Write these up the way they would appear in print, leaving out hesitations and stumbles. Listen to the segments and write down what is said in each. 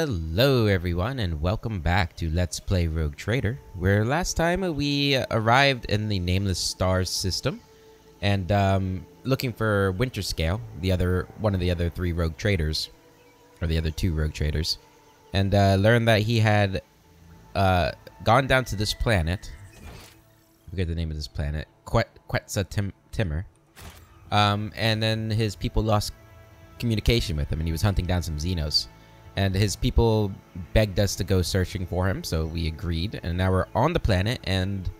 Hello everyone and welcome back to Let's Play Rogue Trader, where last time we arrived in the Nameless Stars system and looking for Winterscale, one of the other three rogue traders, or the other two rogue traders, and learned that he had gone down to this planet. I forget the name of this planet, Quetza Temer, and then his people lost communication with him, and he was hunting down some Xenos. And his people begged us to go searching for him, so we agreed. And now we're on the planet, and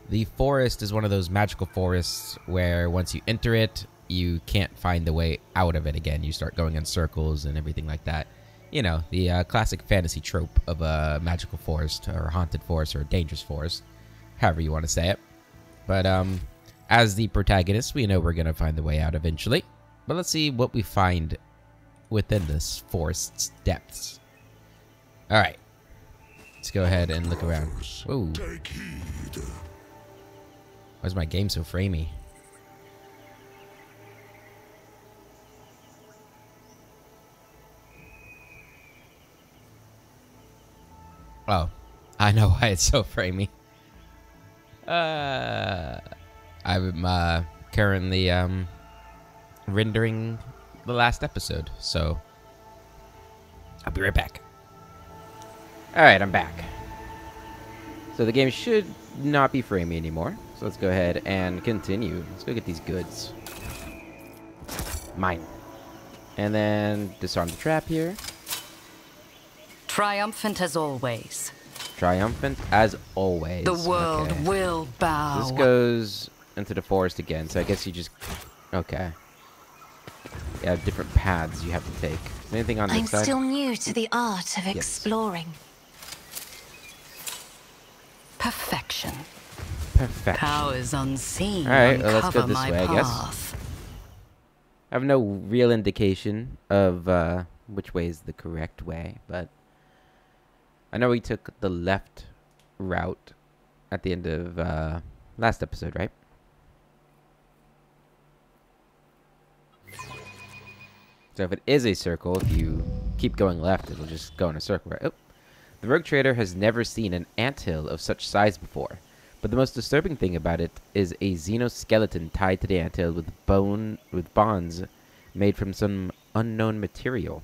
the forest is one of those magical forests where once you enter it, you can't find the way out of it again. You start going in circles and everything like that. You know, the classic fantasy trope of a magical forest, or a haunted forest, or a dangerous forest. However you want to say it. But as the protagonist, we know we're going to find the way out eventually. But let's see what we find within this forest's depths. Alright. Let's go ahead and look around. Whoa. Why is my game so framey? Oh. I know why it's so framey. I'm currently rendering the last episode, so I'll be right back. Alright, I'm back. So the game should not be framey anymore, so let's go ahead and continue. Let's go get these goods. Mine. And then disarm the trap here. Triumphant as always. Triumphant as always. The world will bow. This goes into the forest again, so I guess you just... Okay. You have different paths you have to take. Anything on this side? I'm still new to the art of exploring. Perfection. Perfection. Powers unseen. Alright, well, let's go this my way, I guess. I have no real indication of which way is the correct way, but I know we took the left route at the end of last episode, right? So if it is a circle, if you keep going left, it'll just go in a circle, right? Oh. The rogue trader has never seen an anthill of such size before, but the most disturbing thing about it is a xenoskeleton tied to the anthill with bonds made from some unknown material.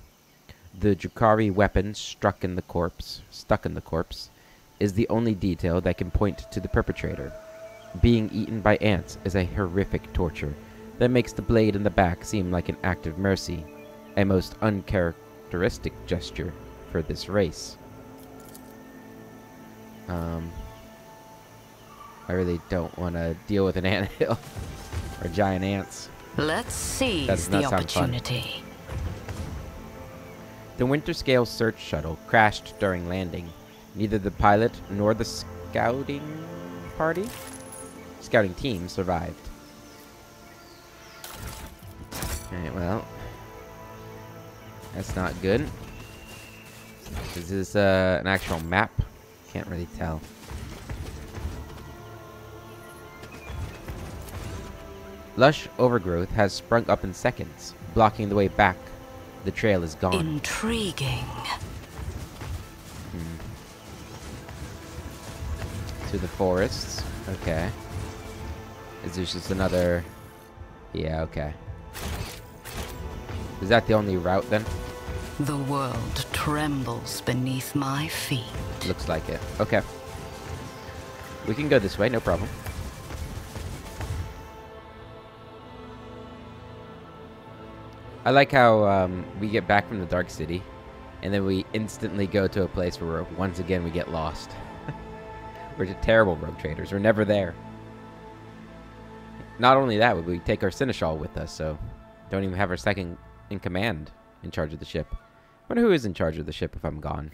The Drukhari weapon stuck in the corpse, is the only detail that can point to the perpetrator. Being eaten by ants is a horrific torture that makes the blade in the back seem like an act of mercy. A most uncharacteristic gesture for this race. I really don't want to deal with an anthill or giant ants. Let's seize the opportunity. The Winterscale search shuttle crashed during landing. Neither the pilot nor the scouting team survived. Alright, well, that's not good. Is this an actual map? Can't really tell. Lush overgrowth has sprung up in seconds, blocking the way back. The trail is gone. Intriguing. To the forests. Okay. Is this just another... Yeah, okay. Is that the only route then? The world trembles beneath my feet. Looks like it. Okay. We can go this way, no problem. I like how we get back from the Dark City, and then we instantly go to a place where once again we get lost. We're just terrible rogue traders. We're never there. Not only that, but we take our Seneschal with us, so don't even have our second in command in charge of the ship. I wonder who is in charge of the ship if I'm gone.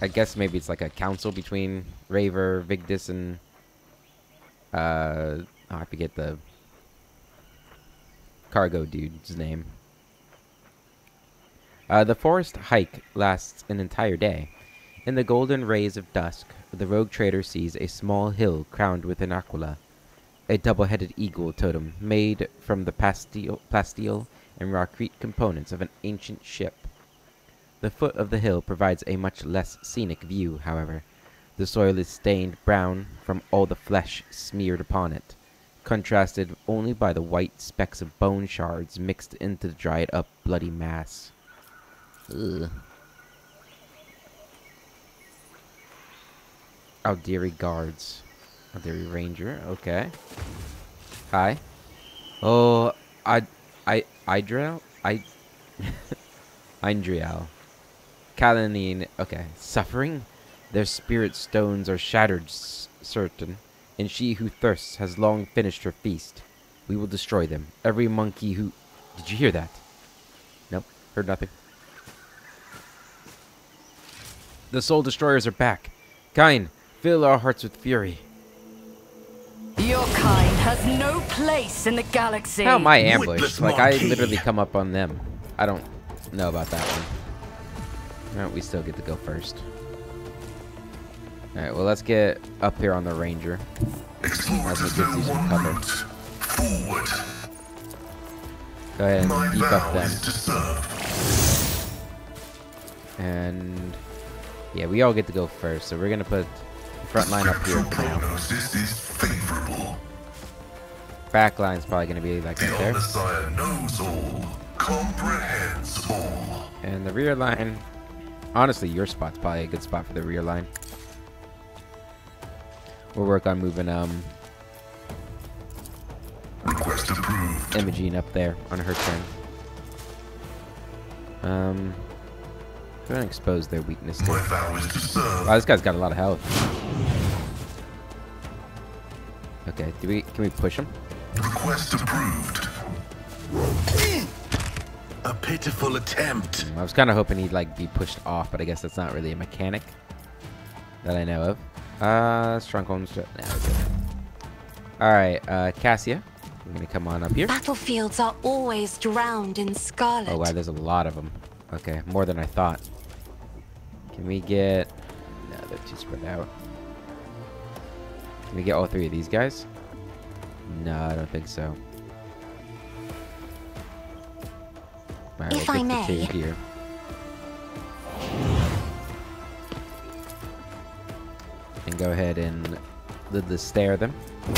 I guess maybe it's like a council between Raver, Vigdis, and... oh, I forget the cargo dude's name. The forest hike lasts an entire day. In the golden rays of dusk, the rogue trader sees a small hill crowned with an aquila, a double-headed eagle totem made from the plasteel and concrete components of an ancient ship. The foot of the hill provides a much less scenic view, however. The soil is stained brown from all the flesh smeared upon it, contrasted only by the white specks of bone shards mixed into the dried up bloody mass. Ugh. Aldiri guards. Aldiri ranger, okay. Hi. Oh, Idriel? Indriel. Kalanine, okay. Suffering? Their spirit stones are shattered, certain, and she who thirsts has long finished her feast. We will destroy them. Every monkey who... Did you hear that? Nope, heard nothing. The soul destroyers are back. Kain, fill our hearts with fury. Your kind has no place in the galaxy. How am I ambushed? Like, I literally come up on them. I don't know about that one. No, we still get to go first. Alright, well, let's get up here on the Ranger. As it gives you some cover. Forward. Go ahead and beef up them. To serve. And... yeah, we all get to go first, so we're gonna put the front line up here for now. Prognosis is favorable. Back line's probably gonna be like right there. The Messiah knows all, comprehends all. And the rear line... honestly, your spot's probably a good spot for the rear line. We'll work on moving Request approved. Imogene up there on her turn. Go ahead and expose their weakness. My vow is to serve. Wow, this guy's got a lot of health. Okay, can we push him? Request approved. A pitiful attempt. I was kind of hoping he'd like be pushed off, but I guess that's not really a mechanic that I know of. Stronghold. Alright, Cassia. I'm gonna come on up here. Battlefields are always drowned in scarlet. Oh wow, there's a lot of them. Okay, more than I thought. Can we get... no, they're too spread out. Can we get all three of these guys? No, I don't think so. Alright, If we'll I get the may. two here. And go ahead and stare them. And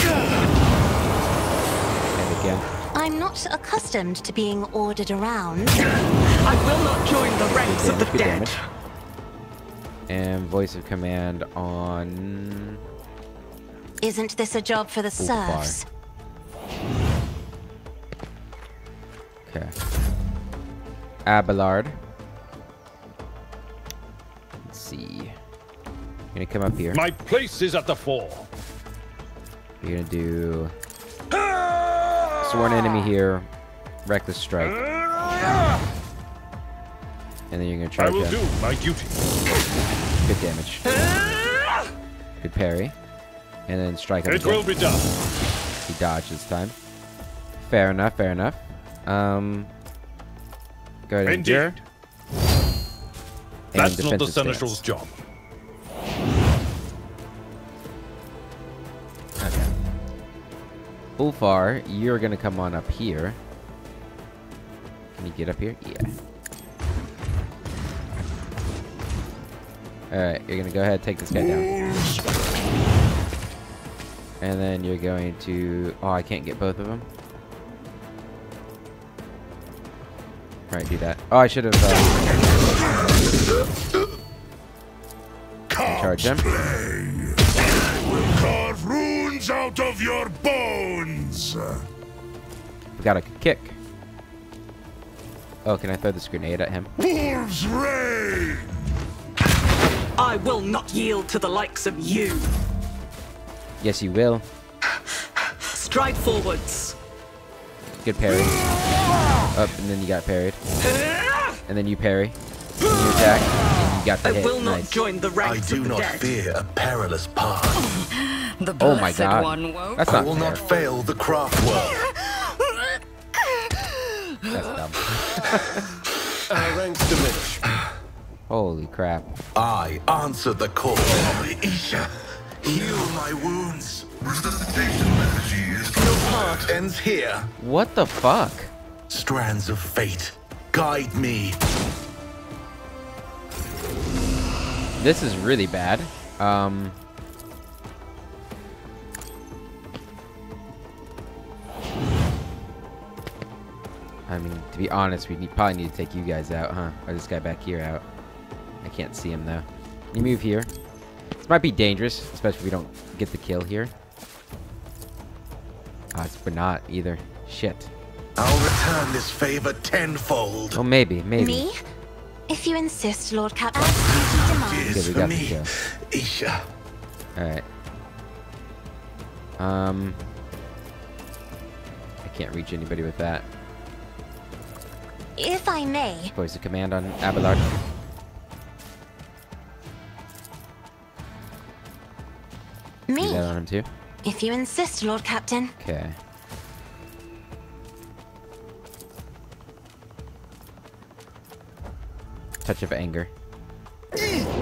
again. I'm not accustomed to being ordered around. I will not join the ranks of the Good dead. damage. And voice of command on... Isn't this a job for the far. serfs? Okay. Abelard. Let's see. You're gonna come up here. My place is at the fore. You're gonna do sworn enemy here, reckless strike, and then you're gonna I charge will him. do my duty. Good damage. Good parry, and then strike him. It will be done. He dodged this time. Fair enough. Fair enough. Go ahead and endure. Indeed. And That's not the defensive Seneschal's stance. job. Okay. Ulfar, you're gonna come on up here. Can you get up here? Yeah. Alright, you're gonna go ahead and take this guy down. And then you're going to... oh, I can't get both of them. Alright, do that. Oh, I should have... charge them. Will carve runes out of your bones. We got a kick. Oh, can I throw this grenade at him? Wolves reign. I will not yield to the likes of you. Yes, you will. Stride forwards. Good parry. Up, and then you got parried. And then you parry. And you attack. And you got the I hit. will not Nice. join the I ranks do of the not dead. fear a perilous path. The Oh my blessed god. one won't. That's I not will fair. not fail the craft world. That's dumb. Our ranks diminish. Holy crap. I answer the call. Isha, heal my wounds. Resuscitation message is your part ends here. What the fuck? Strands of fate, guide me. This is really bad. I mean, to be honest, we probably need to take you guys out, huh? Or this guy back here out. I can't see him, though. You move here. This might be dangerous, especially if we don't get the kill here. We're not either. Shit. I'll return this favor tenfold. Oh, maybe. Me? If you insist, Lord Captain. It is we for got the me, kill. Isha. Alright. I can't reach anybody with that. If I may. Voice of command on Abelard. Do Me? that on him too. If you insist, Lord Captain. Okay. Touch of anger.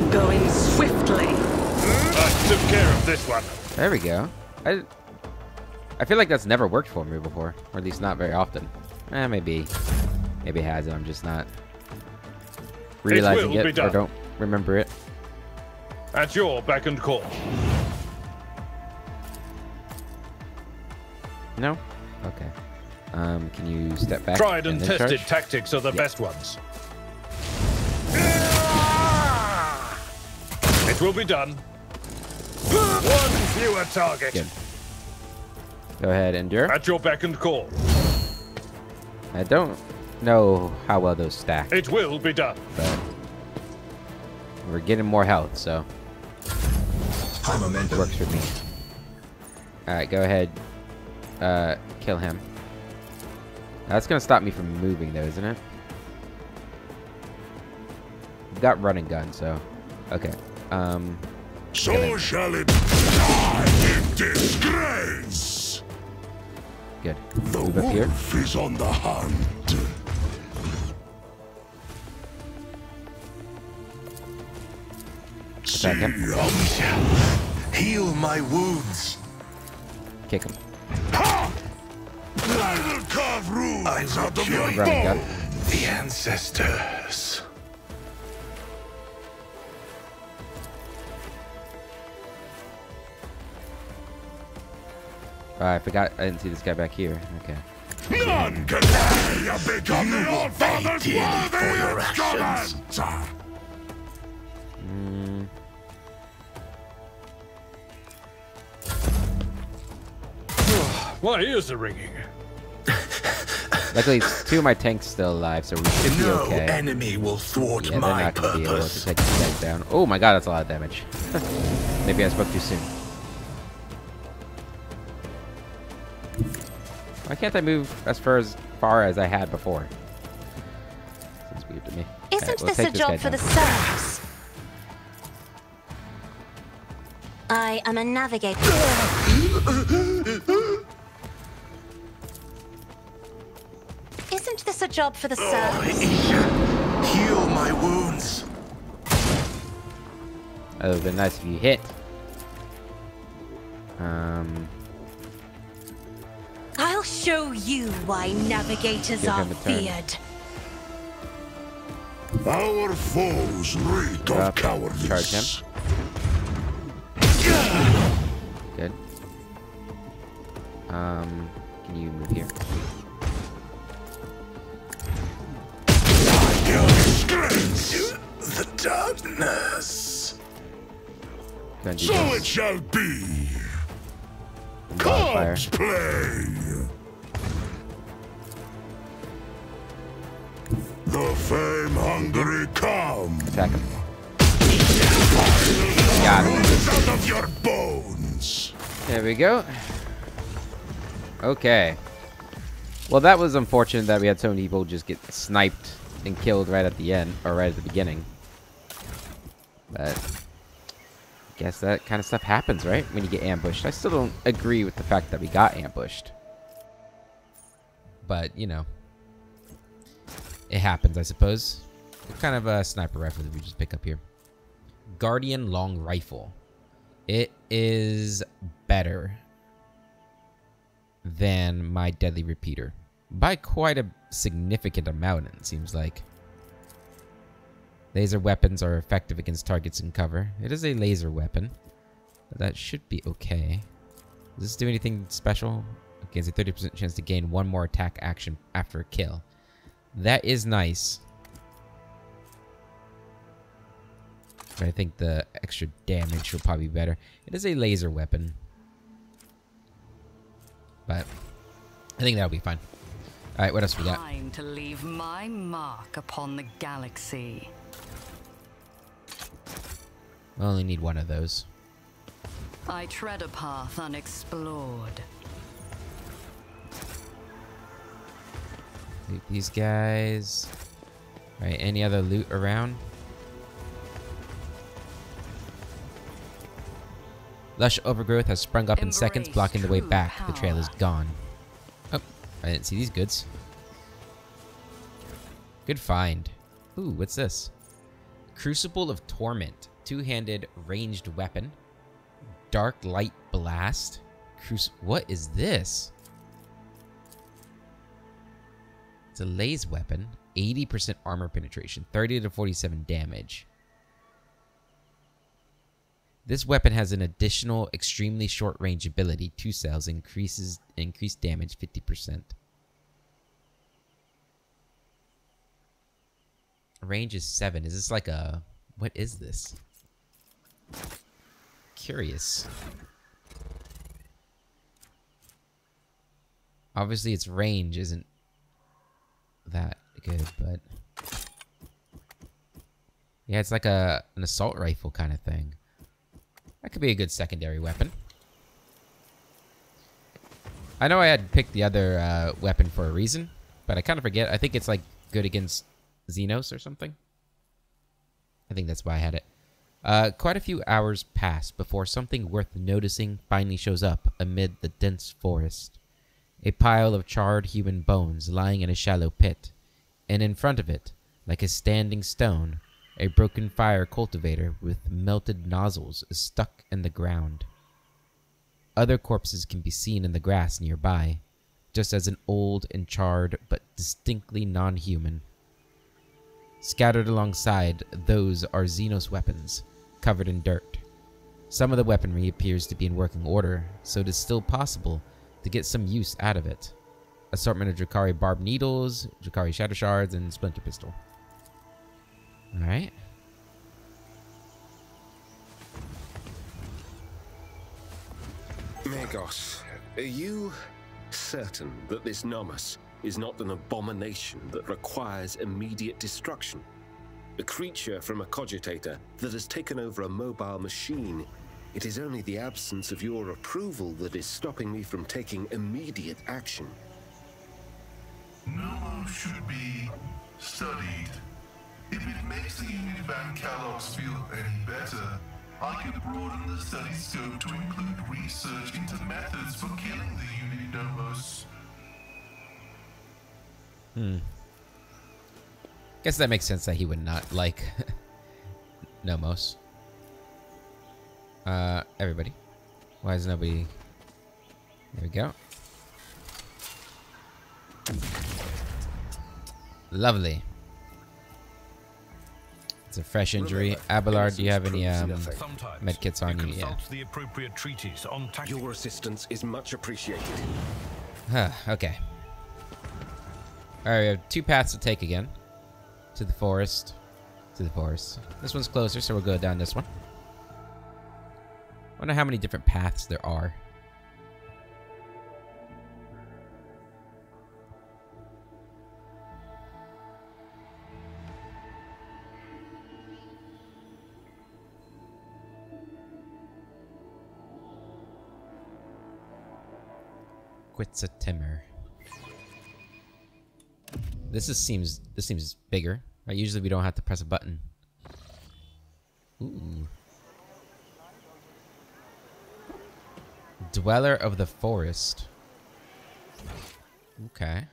Going swiftly. I took care of this one. There we go. I feel like that's never worked for me before, or at least not very often. Maybe it has, and I'm just not realizing it or don't remember it. At your beck and call. No? Okay. Can you step back? Tried and then tested charge? tactics are the best ones. It will be done. One fewer target. Good. Go ahead, endure. At your beck and call. I don't know how well those stack, It will be done. but we're getting more health, so it works for me. Alright, go ahead. Kill him. That's gonna stop me from moving, though, isn't it? We've got running gun, so okay. So shall it die in disgrace. Good. The Move up here. wolf is on the hunt. Attack him. Heal my wounds. Kick him. I will carve runes out of your Running gun. the ancestors. I forgot. I didn't see this guy back here. Okay. None can become your father's for your actions. My ears are ringing. Luckily, two of my tanks still alive, so we should be No okay. enemy will thwart Yeah, they're my not gonna be able to purpose. take these guys down. Oh my god, that's a lot of damage. Maybe I spoke too soon. Why can't I move as far as I had before? Seems weird to me. Isn't Alright, we'll this a take this guy job for the down. serfs? I am a navigator. Isn't this a job for the serfs? Heal my wounds. That would have been nice if you hit. I'll show you why navigators Give are him a turn. feared. Our foes reek Up, of cowardice. charge him. Good. Can you move here? Disgrace the darkness. Go and do So this. it shall be. Wildfire. Corpse play. The fame-hungry come. Attack him. Got him. Out of your bones. There we go. Okay. Well, that was unfortunate that we had so many people just get sniped and killed right at the end, or right at the beginning. But I guess that kind of stuff happens, right? When you get ambushed. I still don't agree with the fact that we got ambushed. But, you know, it happens, I suppose. What kind of a sniper rifle did we just pick up here? Guardian Long Rifle. It is better than my Deadly Repeater. by quite a significant amount, it seems like. Laser weapons are effective against targets in cover. It is a laser weapon, but that should be okay. Does this do anything special? Okay, it's a 30% chance to gain one more attack action after a kill. That is nice. But I think the extra damage will probably be better. It is a laser weapon, but I think that'll be fine. All right, what else we got? Time to leave my mark upon the galaxy. We only need one of those. I tread a path unexplored. Loot these guys. All right, any other loot around? Lush overgrowth has sprung up in seconds, blocking the way back. The trail is gone. Oh, I didn't see these goods. Good find. Ooh, what's this? Crucible of Torment. Two-handed ranged weapon. Dark light blast. What is this? It's a laser weapon. 80% armor penetration. 30 to 47 damage. This weapon has an additional extremely short range ability. 2 cells increased damage 50%. Range is 7. Is this like a... What is this? Curious. Obviously its range isn't that good, but... Yeah, it's like an assault rifle kind of thing. That could be a good secondary weapon. I know I had picked the other weapon for a reason, but I kind of forget. I think it's like good against Xenos or something. I think that's why I had it. Quite a few hours pass before something worth noticing finally shows up amid the dense forest. A pile of charred human bones lying in a shallow pit, and in front of it, like a standing stone, a broken fire cultivator with melted nozzles is stuck in the ground. Other corpses can be seen in the grass nearby, just as an old and charred but distinctly non-human. Scattered alongside those are Xenos weapons, covered in dirt. Some of the weaponry appears to be in working order, so it is still possible to get some use out of it. Assortment of Drakari barbed needles, Drakari shatter shards, and splinter pistol. Alright. Magos, are you certain that this Nomos is not an abomination that requires immediate destruction? A creature from a cogitator that has taken over a mobile machine. It is only the absence of your approval that is stopping me from taking immediate action. Nomos should be studied. If it makes the Unity Band catalogs feel any better, I could broaden the study scope to include research into methods for killing the Unity Nomos. Guess that makes sense that he would not like Nomos. Everybody. Why is nobody... There we go. Lovely. It's a fresh injury. Abelard, do you have any medkits on you? Yeah. The appropriate treaties on your assistance is much appreciated. Okay. Alright, we have 2 paths to take again. To the forest. To the forest. This one's closer, so we'll go down this one. I wonder how many different paths there are. Quetza Temer. This seems bigger. Right? Usually we don't have to press a button. Ooh. Dweller of the Forest. Okay.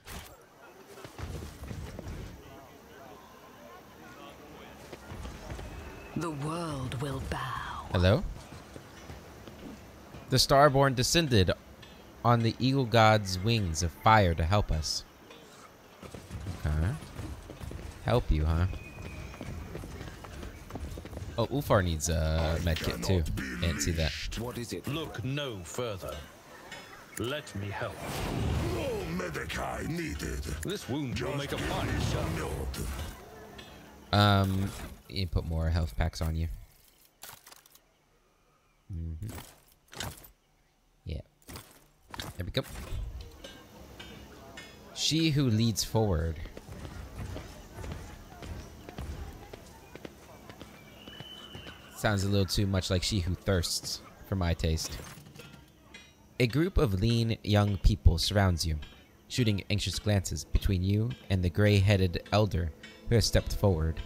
The world will bow. Hello? The Starborn descended on the Eagle God's wings of fire to help us. help you, huh? Oh, Ufar needs a medkit too. Can't see that. What is it? Look no further. Let me help. No medicae needed. This wound will make a fine shot. You put more health packs on you. Yeah. There we go. She who leads forward. Sounds a little too much like she who thirsts, for my taste. A group of lean young people surrounds you, shooting anxious glances between you and the gray-headed elder who has stepped forward.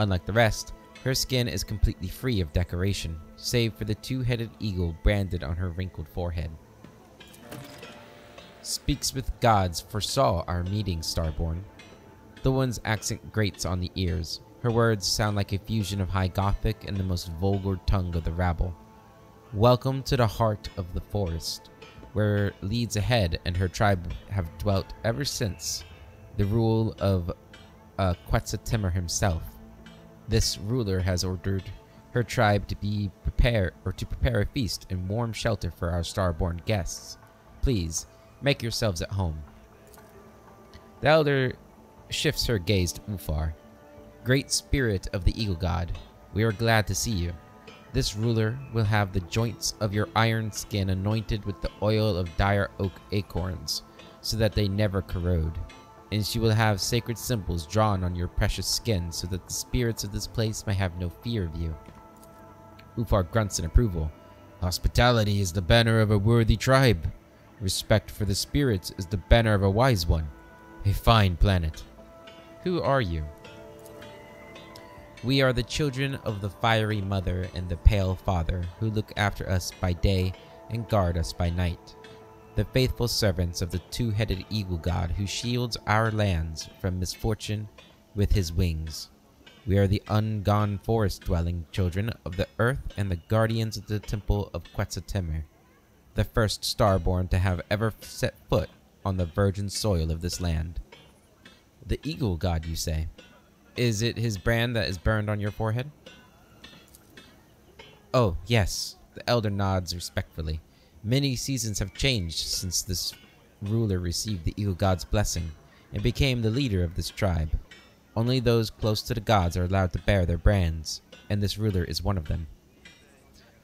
Unlike the rest, her skin is completely free of decoration, save for the two-headed eagle branded on her wrinkled forehead. Speaks with gods foresaw our meeting, Starborn. The woman's accent grates on the ears. Her words sound like a fusion of High Gothic and the most vulgar tongue of the rabble. Welcome to the heart of the forest, where leads ahead and her tribe have dwelt ever since the rule of Quetza Temer himself. This ruler has ordered her tribe to prepare a feast and warm shelter for our starborn guests. Please, make yourselves at home. The elder shifts her gaze to Ufar. Great spirit of the eagle god, we are glad to see you. This ruler will have the joints of your iron skin anointed with the oil of dire oak acorns, so that they never corrode. And she will have sacred symbols drawn on your precious skin, so that the spirits of this place may have no fear of you. Ufar grunts in approval. Hospitality is the banner of a worthy tribe. Respect for the spirits is the banner of a wise one. A fine planet. Who are you? We are the children of the fiery mother and the pale father, who look after us by day and guard us by night. The faithful servants of the two-headed eagle god who shields our lands from misfortune with his wings. We are the ungone forest-dwelling children of the earth and the guardians of the temple of Quetza Temer, the first starborn to have ever set foot on the virgin soil of this land. The eagle god, you say? Is it his brand that is burned on your forehead? Oh, yes. The elder nods respectfully. Many seasons have changed since this ruler received the eagle god's blessing and became the leader of this tribe. Only those close to the gods are allowed to bear their brands, and this ruler is one of them.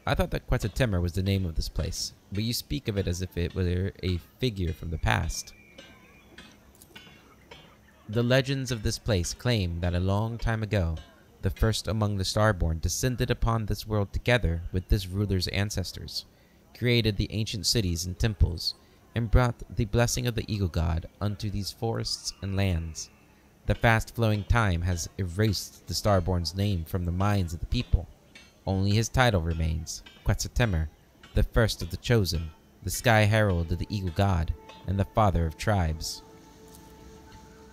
I thought that Quetza Temer was the name of this place, but you speak of it as if it were a figure from the past. The legends of this place claim that a long time ago, the first among the Starborn descended upon this world together with this ruler's ancestors, created the ancient cities and temples, and brought the blessing of the eagle god unto these forests and lands. The fast-flowing time has erased the Starborn's name from the minds of the people. Only his title remains, Quetza Temer, the first of the chosen, the sky herald of the eagle god, and the father of tribes.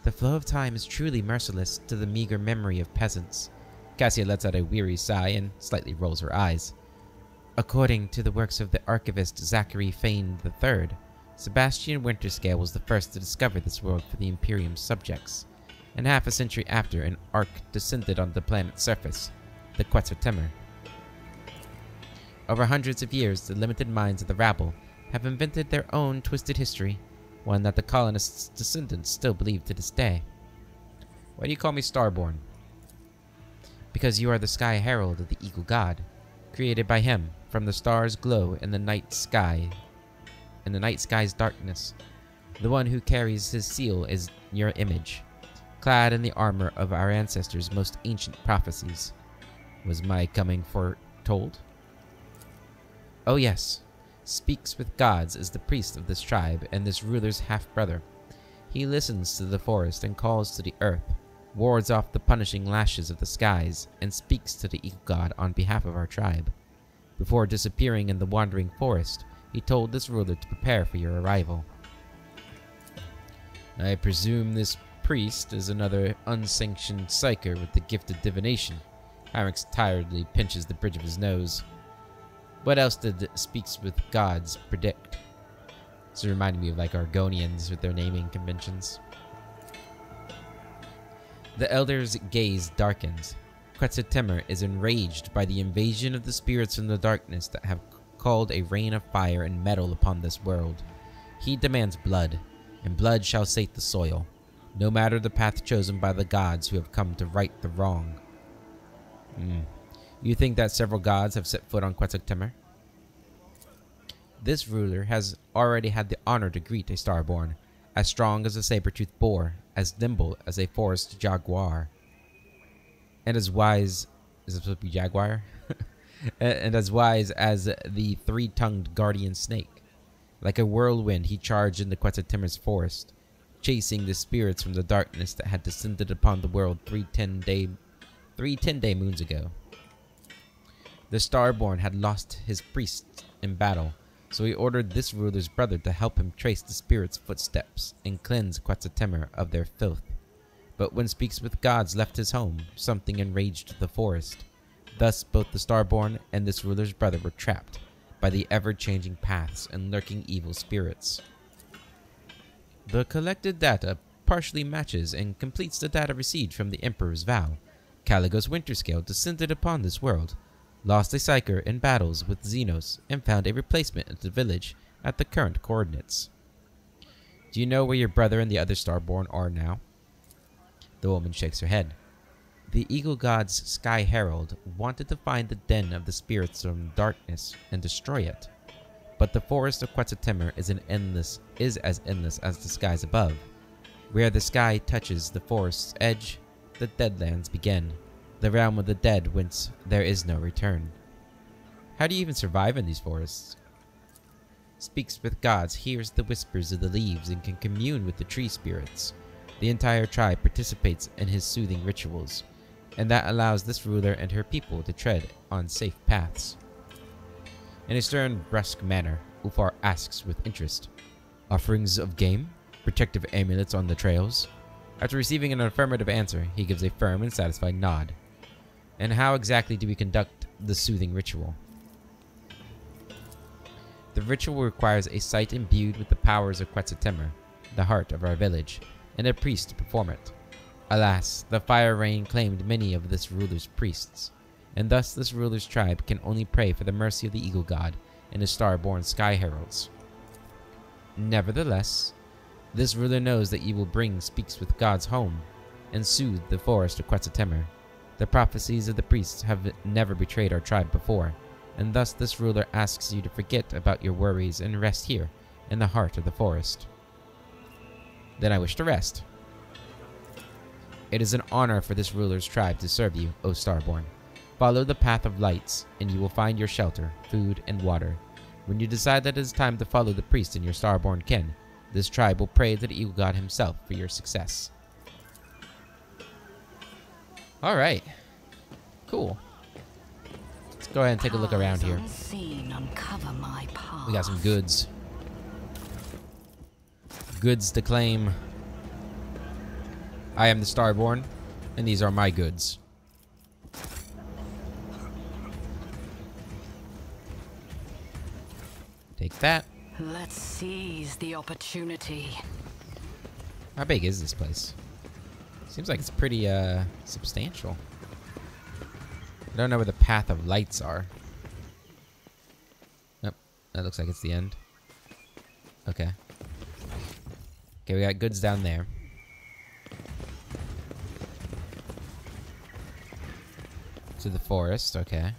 The flow of time is truly merciless to the meager memory of peasants. Cassia lets out a weary sigh and slightly rolls her eyes. According to the works of the archivist Zachary Fane III, Sebastian Winterscale was the first to discover this world for the Imperium's subjects, and half a century after, an ark descended on the planet's surface, the Quetza Temer. Over hundreds of years, the limited minds of the rabble have invented their own twisted history, one that the colonists' descendants still believe to this day. Why do you call me Starborn? Because you are the sky herald of the eagle god, created by him from the stars' glow in the night sky, in the night sky's darkness. The one who carries his seal is your image, clad in the armor of our ancestors' most ancient prophecies. Was my coming foretold? Oh yes. Speaks with gods is the priest of this tribe and this ruler's half-brother. He listens to the forest and calls to the earth, wards off the punishing lashes of the skies, and speaks to the eagle god on behalf of our tribe. Before disappearing in the wandering forest, he told this ruler to prepare for your arrival. I presume this priest is another unsanctioned psyker with the gift of divination. Hyrax tiredly pinches the bridge of his nose. What else did Speaks with Gods predict? This reminded me of like Argonians with their naming conventions. The elder's gaze darkens. Quetza Temer is enraged by the invasion of the spirits from the darkness that have called a rain of fire and metal upon this world. He demands blood, and blood shall sate the soil, no matter the path chosen by the gods who have come to right the wrong. You think that several gods have set foot on Quetza Temer? This ruler has already had the honor to greet a starborn, as strong as a saber-toothed boar, as nimble as a forest jaguar, and as wise... Is it supposed to be jaguar? And as wise as the three-tongued guardian snake. Like a whirlwind, he charged into Quetza Temer's forest, chasing the spirits from the darkness that had descended upon the world three 10-day moons ago. The Starborn had lost his priests in battle, so he ordered this ruler's brother to help him trace the spirits' footsteps and cleanse Quetza Temer of their filth. But when Speaks with Gods left his home, something enraged the forest. Thus both the Starborn and this ruler's brother were trapped by the ever-changing paths and lurking evil spirits. The collected data partially matches and completes the data received from the Emperor's vow. Caligo's winter scale descended upon this world, lost a Psyker in battles with Xenos, and found a replacement at the village at the current coordinates. Do you know where your brother and the other Starborn are now? The woman shakes her head. The Eagle God's Sky Herald wanted to find the den of the spirits from darkness and destroy it. But the forest of Quetza Temer is as endless as the skies above. Where the sky touches the forest's edge, the Deadlands begin, the realm of the dead whence there is no return. How do you even survive in these forests? Speaks with Gods hears the whispers of the leaves and can commune with the tree spirits. The entire tribe participates in his soothing rituals, and that allows this ruler and her people to tread on safe paths. In a stern, brusque manner, Ufar asks with interest, "Offerings of game? Protective amulets on the trails?" After receiving an affirmative answer, he gives a firm and satisfied nod. And how exactly do we conduct the soothing ritual? The ritual requires a site imbued with the powers of Quetza Temer, the heart of our village, and a priest to perform it. Alas, the fire rain claimed many of this ruler's priests, and thus this ruler's tribe can only pray for the mercy of the Eagle God and his star-born Sky Heralds. Nevertheless, this ruler knows that you will bring Speaks with Gods home and soothe the forest of Quetza Temer. The prophecies of the priests have never betrayed our tribe before, and thus this ruler asks you to forget about your worries and rest here in the heart of the forest. Then I wish to rest. It is an honor for this ruler's tribe to serve you, O Starborn. Follow the path of lights, and you will find your shelter, food, and water. When you decide that it is time to follow the priest and your Starborn kin, this tribe will pray to the Eagle God himself for your success. Alright. Cool. Let's go ahead and take a look around here. We got some goods. Goods to claim. I am the Starborn, and these are my goods. Take that. Let's seize the opportunity. How big is this place? Seems like it's pretty substantial. I don't know where the path of lights are. Nope, that looks like it's the end. Okay. Okay, we got goods down there. To the forest, okay.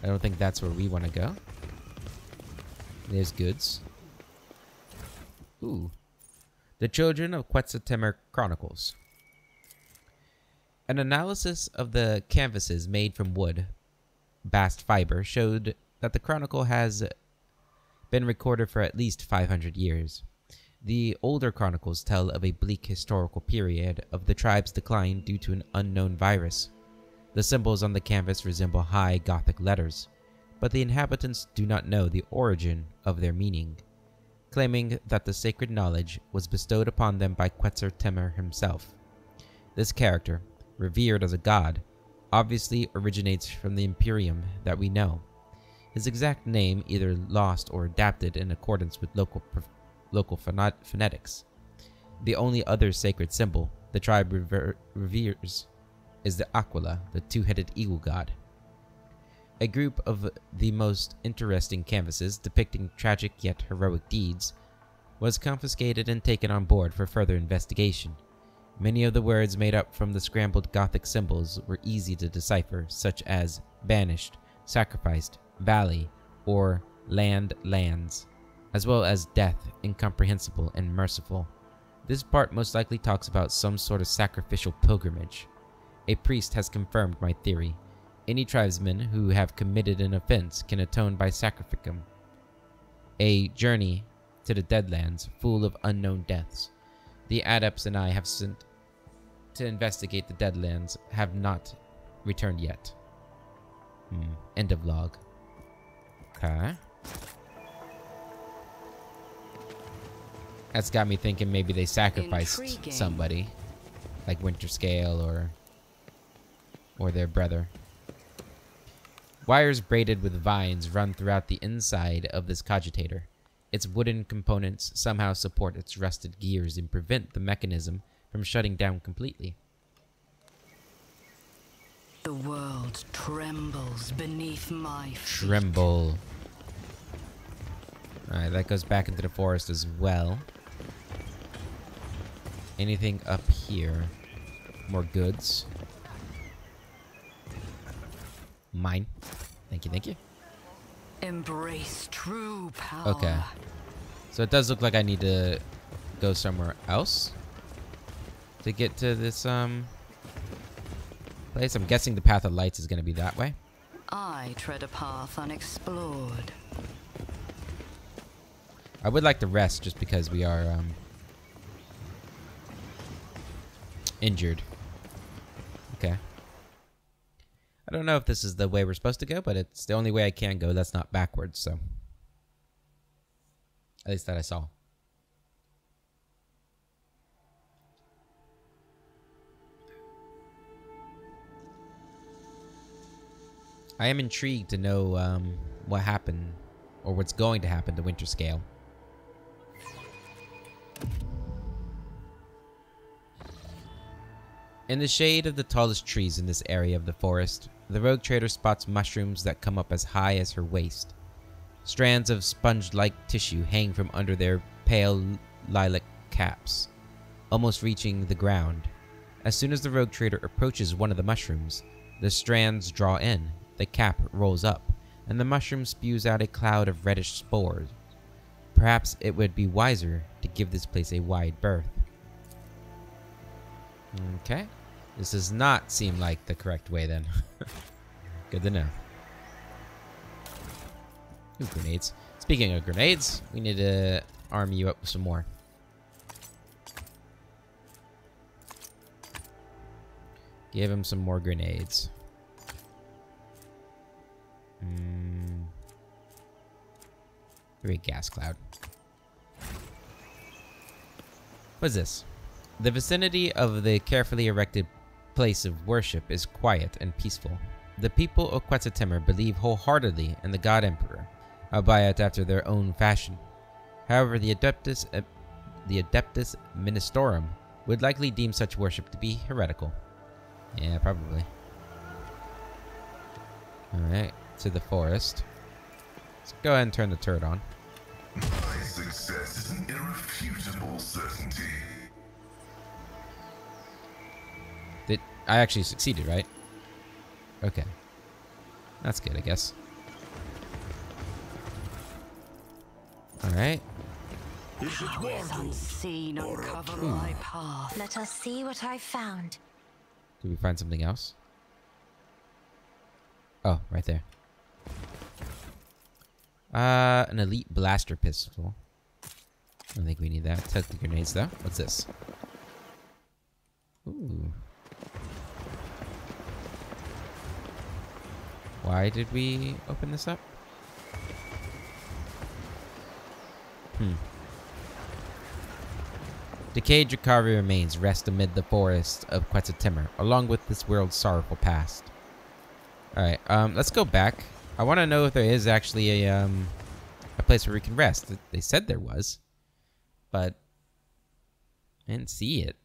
I don't think that's where we want to go. There's goods. Ooh. The Children of Quetza Temer Chronicles. An analysis of the canvases made from wood, bast fiber, showed that the chronicle has been recorded for at least 500 years. The older chronicles tell of a bleak historical period of the tribe's decline due to an unknown virus. The symbols on the canvas resemble high Gothic letters, but the inhabitants do not know the origin of their meaning, claiming that the sacred knowledge was bestowed upon them by Quetza Temer himself. This character, revered as a god, obviously originates from the Imperium that we know. His exact name either lost or adapted in accordance with local phonetics. The only other sacred symbol the tribe reveres is the Aquila, the two-headed eagle god. A group of the most interesting canvases depicting tragic yet heroic deeds was confiscated and taken on board for further investigation. Many of the words made up from the scrambled Gothic symbols were easy to decipher, such as banished, sacrificed, valley, or lands, as well as death, incomprehensible and merciful. This part most likely talks about some sort of sacrificial pilgrimage. A priest has confirmed my theory. Any tribesmen who have committed an offense can atone by sacrificum. A journey to the Deadlands full of unknown deaths. The adepts and I have sent to investigate the Deadlands have not returned yet. End of log. Okay. That's got me thinking maybe they sacrificed somebody. Like Winterscale or their brother. Wires braided with vines run throughout the inside of this cogitator. Its wooden components somehow support its rusted gears and prevent the mechanism from shutting down completely. The world trembles beneath my feet. Tremble. Alright, that goes back into the forest as well. Anything up here? More goods. Mine. Thank you, thank you. Embrace true power. Okay. So it does look like I need to go somewhere else to get to this place. I'm guessing the path of lights is going to be that way. I tread a path unexplored. I would like to rest just because we are injured. Okay. I don't know if this is the way we're supposed to go, but it's the only way I can go. That's not backwards, so. At least that I saw. I am intrigued to know what happened, or what's going to happen to Winterscale. In the shade of the tallest trees in this area of the forest, the rogue trader spots mushrooms that come up as high as her waist. Strands of sponge-like tissue hang from under their pale lilac caps, almost reaching the ground. As soon as the rogue trader approaches one of the mushrooms, the strands draw in, the cap rolls up, and the mushroom spews out a cloud of reddish spores. Perhaps it would be wiser to give this place a wide berth. Okay. This does not seem like the correct way then. Good to know. Ooh, grenades. Speaking of grenades, we need to arm you up with some more. Give him some more grenades. Great gas cloud. What's this? The vicinity of the carefully erected place of worship is quiet and peaceful. The people of Quetza Temer believe wholeheartedly in the God Emperor, albeit after their own fashion. However, the Adeptus Ministorum would likely deem such worship to be heretical. Yeah, probably. Alright, to the forest. Let's go ahead and turn the turret on. My success is an irrefutable certainty. I actually succeeded, right? Okay. That's good, I guess. Alright. Powers unseen uncover my path. Let us see what I found. Did we find something else? Oh, right there. An elite blaster pistol. I don't think we need that. Take the grenades though. What's this? Ooh. Why did we open this up? Decayed Drakari remains rest amid the forest of Quetza Temer, along with this world's sorrowful past. Alright, let's go back. I want to know if there is actually a place where we can rest. They said there was, but I didn't see it.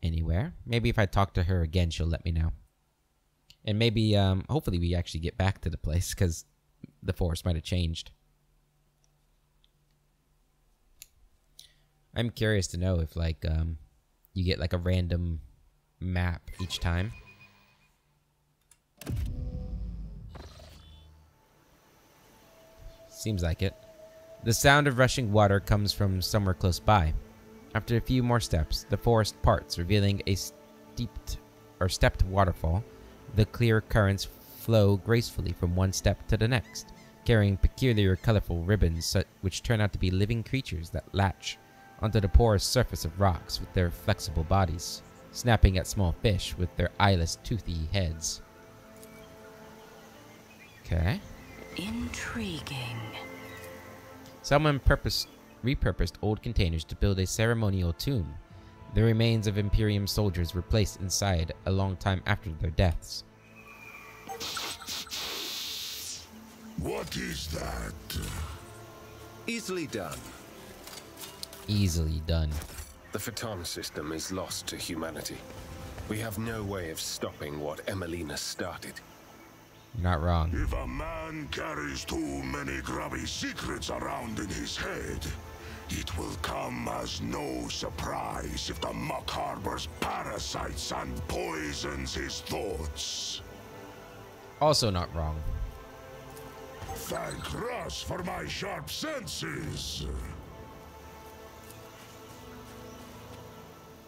anywhere. Maybe if I talk to her again, she'll let me know. And maybe, hopefully we actually get back to the place, because the forest might have changed. I'm curious to know if, like, you get, like, a random map each time. Seems like it. The sound of rushing water comes from somewhere close by. After a few more steps, the forest parts, revealing a stepped waterfall. The clear currents flow gracefully from one step to the next, carrying peculiar colorful ribbons which turn out to be living creatures that latch onto the porous surface of rocks with their flexible bodies, snapping at small fish with their eyeless, toothy heads. Okay. Intriguing. Someone repurposed old containers to build a ceremonial tomb. The remains of Imperium soldiers were placed inside a long time after their deaths. What is that? Easily done. Easily done. The Phaeton system is lost to humanity. We have no way of stopping what Emelina started. You're not wrong. If a man carries too many grubby secrets around in his head, it will come as no surprise if the Muck harbors parasites and poisons his thoughts. Also not wrong. Thank Russ for my sharp senses.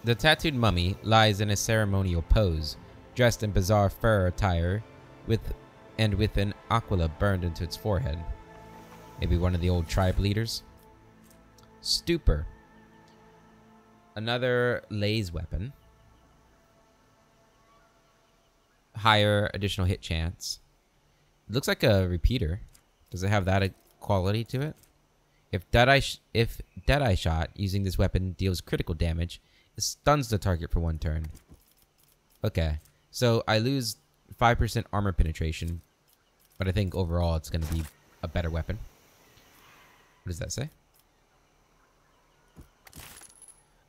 The tattooed mummy lies in a ceremonial pose, dressed in bizarre fur attire, with an aquila burned into its forehead. Maybe one of the old tribe leaders? Stupor. Another laze weapon. Higher additional hit chance. It looks like a repeater. Does it have that quality to it? If Deadeye Shot using this weapon deals critical damage, it stuns the target for 1 turn. Okay, so I lose 5% armor penetration, but I think overall it's going to be a better weapon. What does that say?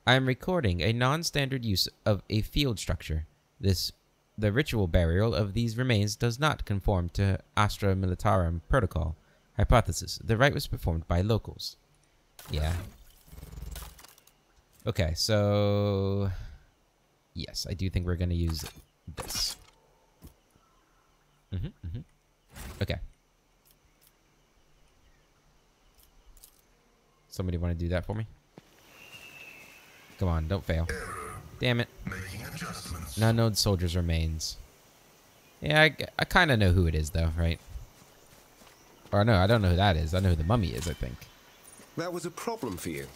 I am recording a non-standard use of a field structure. The ritual burial of these remains does not conform to Astra Militarum protocol. Hypothesis: the rite was performed by locals. Yeah. Okay, so yes, I do think we're gonna use this. Okay. Somebody want to do that for me? Come on, don't fail. Damn it. Non-node soldiers remains. Yeah, I kind of know who it is, though, right? Or no, I don't know who that is. I know who the mummy is, I think. That was a problem for you.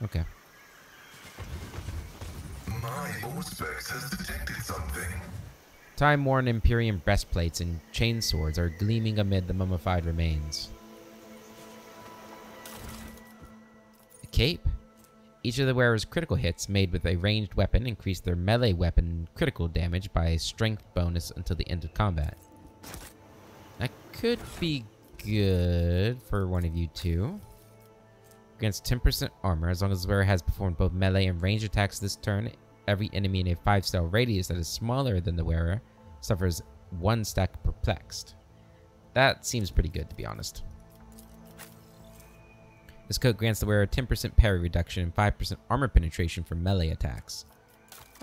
Okay. My Auspex has detected something. Time-worn Imperium breastplates and chain swords are gleaming amid the mummified remains. A cape. Each of the wearer's critical hits made with a ranged weapon increase their melee weapon critical damage by a strength bonus until the end of combat. That could be good for one of you two. Grants 10% armor as long as the wearer has performed both melee and ranged attacks this turn. Every enemy in a 5-style radius that is smaller than the wearer suffers 1 stack perplexed. That seems pretty good, to be honest. This coat grants the wearer 10% parry reduction and 5% armor penetration for melee attacks.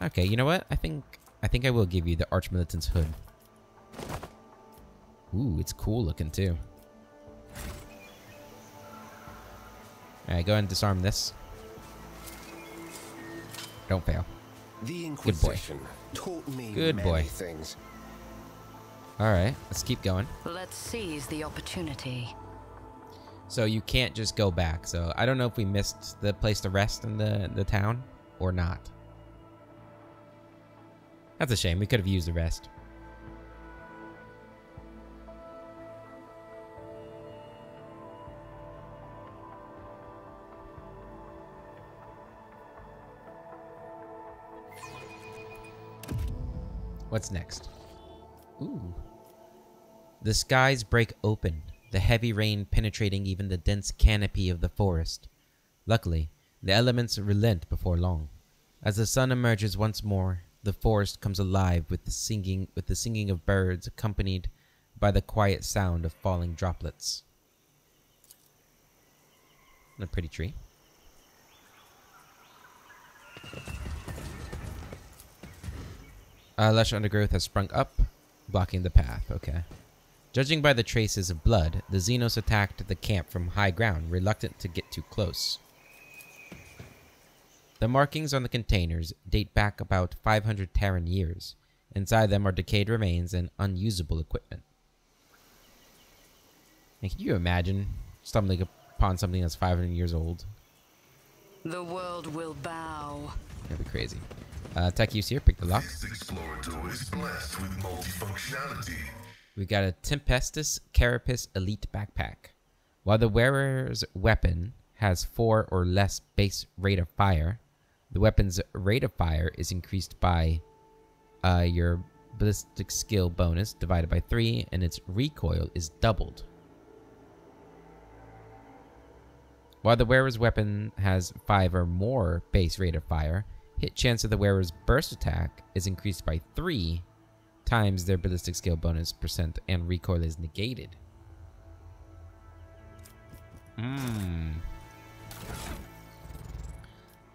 Okay, you know what? I think I will give you the Archmilitant's hood. Ooh, it's cool looking too. Alright, go ahead and disarm this. Don't fail. The Good boy. Inquisition taught me Good many boy. things. Alright, let's keep going. Let's seize the opportunity. So you can't just go back. So I don't know if we missed the place to rest in the town or not. That's a shame. We could have used the rest. What's next? Ooh. The skies break open, the heavy rain penetrating even the dense canopy of the forest. Luckily, the elements relent before long. As the sun emerges once more, the forest comes alive with the singing of birds, accompanied by the quiet sound of falling droplets. And a pretty tree. Lush undergrowth has sprung up, blocking the path. Okay. Judging by the traces of blood, the Xenos attacked the camp from high ground, reluctant to get too close. The markings on the containers date back about 500 Terran years. Inside them are decayed remains and unusable equipment. And can you imagine stumbling upon something that's 500 years old? The world will bow. That'd be crazy. Tech use here, pick the lock. This Explorator is blessed with multifunctionality. We got a Tempestus Carapace Elite Backpack. While the wearer's weapon has 4 or less base rate of fire, the weapon's rate of fire is increased by your ballistic skill bonus divided by 3, and its recoil is doubled. While the wearer's weapon has 5 or more base rate of fire, hit chance of the wearer's burst attack is increased by 3 times their ballistic skill bonus percent, and recoil is negated.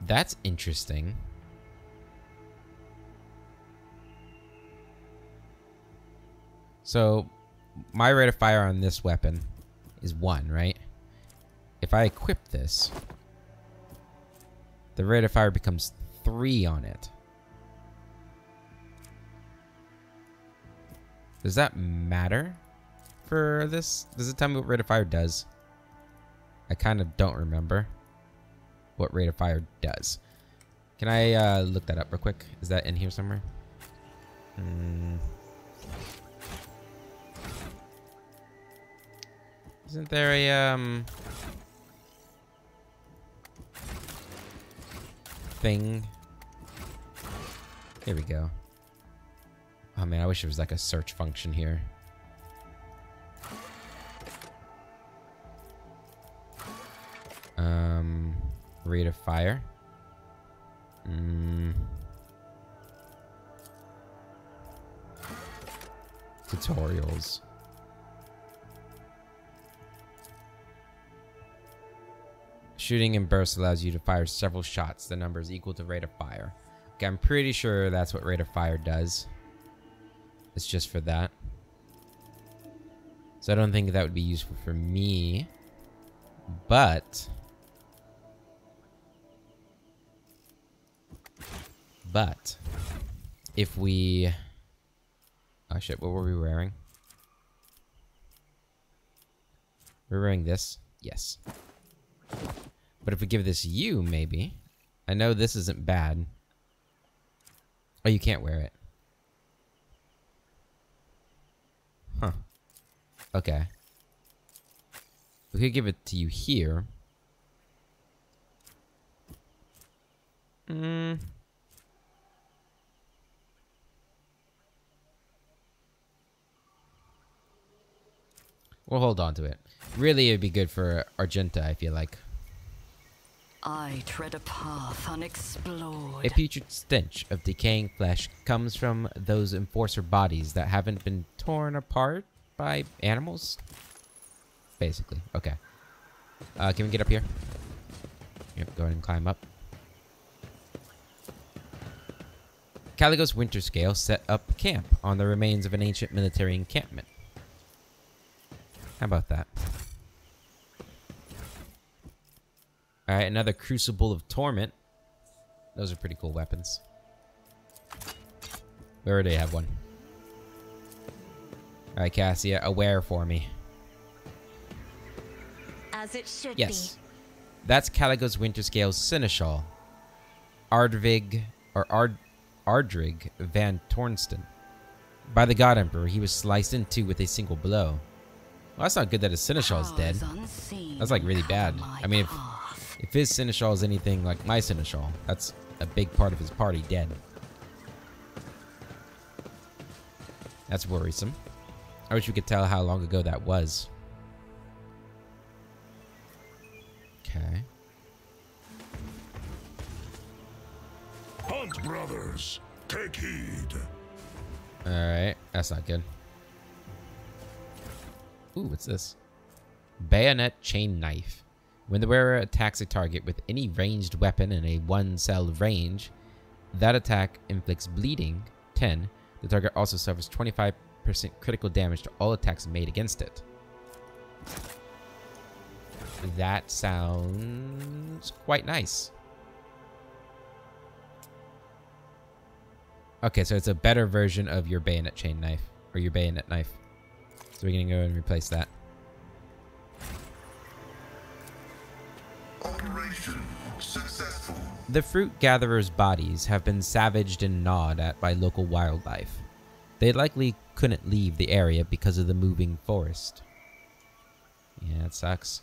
That's interesting. So, my rate of fire on this weapon is 1, right? If I equip this, the rate of fire becomes 3 on it. Does that matter for this? Does it tell me what rate of fire does? I kind of don't remember what rate of fire does. Can I look that up real quick? Is that in here somewhere? Isn't there a thing? Here we go. Oh man, I wish there was like a search function here. Rate of fire. Tutorials. Shooting in bursts allows you to fire several shots. The number is equal to rate of fire. Okay, I'm pretty sure that's what rate of fire does. It's just for that. So I don't think that would be useful for me. But if we... Oh shit, what were we wearing? We're wearing this? Yes. But if we give this you, maybe. I know this isn't bad. Oh, you can't wear it. Huh. Okay. We could give it to you here. We'll hold on to it. Really, it'd be good for Argenta, I feel like. I tread a path unexplored. A putrid stench of decaying flesh comes from those enforcer bodies that haven't been torn apart by animals. Basically. Okay. Can we get up here? Yep, go ahead and climb up. Caligo's winter scale set up camp on the remains of an ancient military encampment. How about that? Alright, another Crucible of Torment. Those are pretty cool weapons. We already have one. Alright, Cassia, aware for me. As it should Yes. That's Caligo's winter scale Seneschal. Ardrig Van Tornston. By the God Emperor, he was sliced in two with a single blow. Well, that's not good that his Seneschal's dead. That's like really bad. I mean, if his Seneschal is anything like my Seneschal, that's a big part of his party dead. That's worrisome. I wish we could tell how long ago that was. Okay. cogitator. Alright, that's not good. Ooh, what's this? Bayonet chain knife. When the wearer attacks a target with any ranged weapon in a 1-cell range, that attack inflicts bleeding, 10. The target also suffers 25% critical damage to all attacks made against it. That sounds quite nice. Okay, so it's a better version of your bayonet chain knife, or your bayonet knife. So we're gonna go and replace that. Operation successful. The fruit gatherers' bodies have been savaged and gnawed at by local wildlife. They likely couldn't leave the area because of the moving forest. Yeah, it sucks.